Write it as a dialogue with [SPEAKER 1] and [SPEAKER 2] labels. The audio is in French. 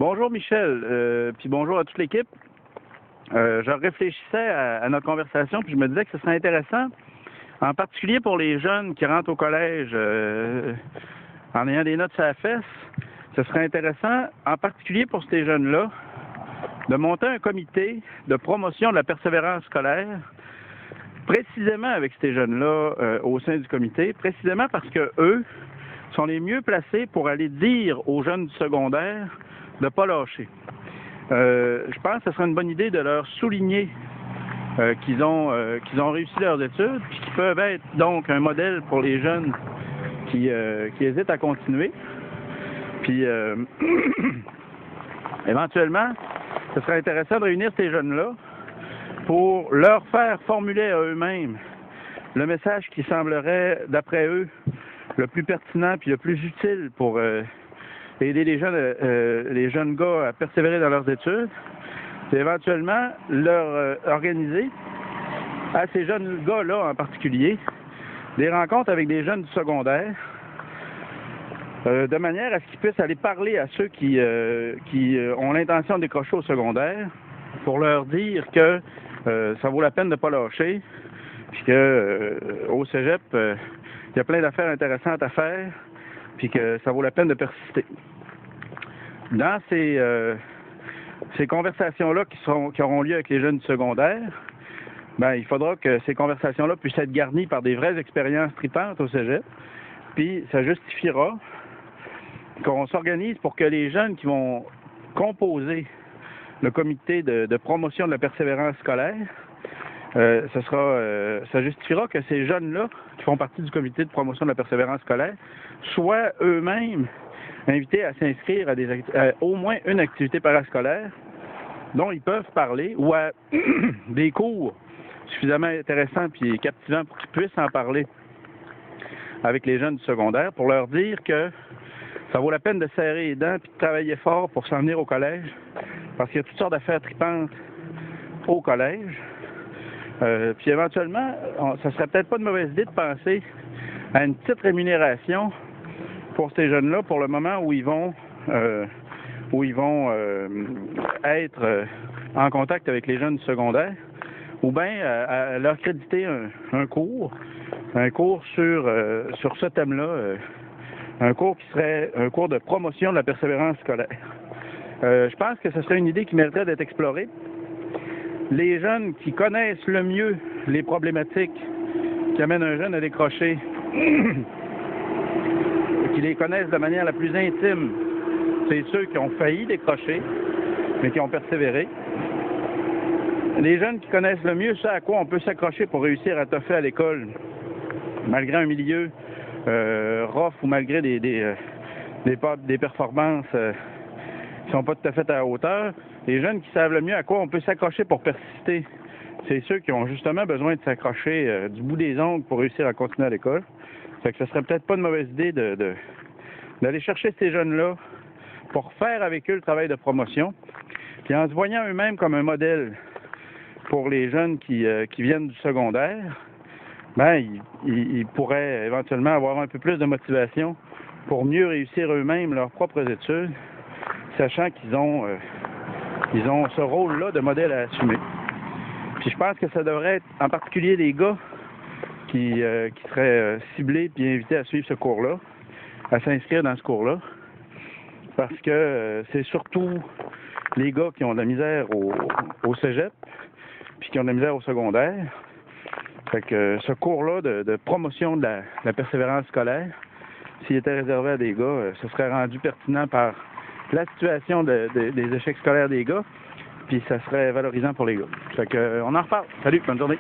[SPEAKER 1] Bonjour Michel, puis bonjour à toute l'équipe. Je réfléchissais à notre conversation, puis je me disais que ce serait intéressant, en particulier pour les jeunes qui rentrent au collège en ayant des notes sur la fesse, ce serait intéressant, en particulier pour ces jeunes-là, de monter un comité de promotion de la persévérance scolaire, précisément avec ces jeunes-là au sein du comité, précisément parce que eux sont les mieux placés pour aller dire aux jeunes du secondaire de ne pas lâcher. Je pense que ce serait une bonne idée de leur souligner qu'ils ont réussi leurs études, puis qu'ils peuvent être donc un modèle pour les jeunes qui hésitent à continuer. Puis éventuellement, ce serait intéressant de réunir ces jeunes-là pour leur faire formuler à eux-mêmes le message qui semblerait, d'après eux, le plus pertinent puis le plus utile pour aider les jeunes gars à persévérer dans leurs études. C'est éventuellement leur organiser à ces jeunes gars-là en particulier des rencontres avec des jeunes du secondaire de manière à ce qu'ils puissent aller parler à ceux qui ont l'intention de décrocher au secondaire pour leur dire que ça vaut la peine de ne pas lâcher, puis que au cégep, il y a plein d'affaires intéressantes à faire, puis que ça vaut la peine de persister. Dans ces conversations-là qui auront lieu avec les jeunes du secondaire, ben, il faudra que ces conversations-là puissent être garnies par des vraies expériences tripantes au cégep, puis ça justifiera qu'on s'organise pour que les jeunes qui vont composer le comité de promotion de la persévérance scolaire, ça justifiera que ces jeunes-là, qui font partie du comité de promotion de la persévérance scolaire, soient eux-mêmes invités à s'inscrire à au moins une activité parascolaire dont ils peuvent parler, ou à des cours suffisamment intéressants et captivants pour qu'ils puissent en parler avec les jeunes du secondaire, pour leur dire que ça vaut la peine de serrer les dents et de travailler fort pour s'en venir au collège, parce qu'il y a toutes sortes d'affaires tripantes au collège. Puis éventuellement, ça serait peut-être pas une mauvaise idée de penser à une petite rémunération pour ces jeunes-là, pour le moment où ils vont être en contact avec les jeunes du secondaire, ou bien à leur créditer un cours sur ce thème-là, un cours qui serait un cours de promotion de la persévérance scolaire. Je pense que ce serait une idée qui mériterait d'être explorée. Les jeunes qui connaissent le mieux les problématiques qui amènent un jeune à décrocher, qui les connaissent de manière la plus intime, c'est ceux qui ont failli décrocher, mais qui ont persévéré. Les jeunes qui connaissent le mieux ce à quoi on peut s'accrocher pour réussir à toffer à l'école, malgré un milieu rough ou malgré des performances qui ne sont pas tout à fait à la hauteur. Les jeunes qui savent le mieux à quoi on peut s'accrocher pour persister, c'est ceux qui ont justement besoin de s'accrocher du bout des ongles pour réussir à continuer à l'école. Fait que ce serait peut-être pas une mauvaise idée d'aller chercher ces jeunes-là pour faire avec eux le travail de promotion, puis en se voyant eux-mêmes comme un modèle pour les jeunes qui viennent du secondaire, ben ils pourraient éventuellement avoir un peu plus de motivation pour mieux réussir eux-mêmes leurs propres études, sachant qu'ils ont ce rôle-là de modèle à assumer. Puis je pense que ça devrait être en particulier les gars qui seraient ciblés puis invités à suivre ce cours-là, à s'inscrire dans ce cours-là, parce que c'est surtout les gars qui ont de la misère au cégep, puis qui ont de la misère au secondaire. Fait que ce cours-là de promotion de la persévérance scolaire, s'il était réservé à des gars, ce serait rendu pertinent par la situation des échecs scolaires des gars, puis ça serait valorisant pour les gars. Fait que on en reparle. Salut, bonne journée.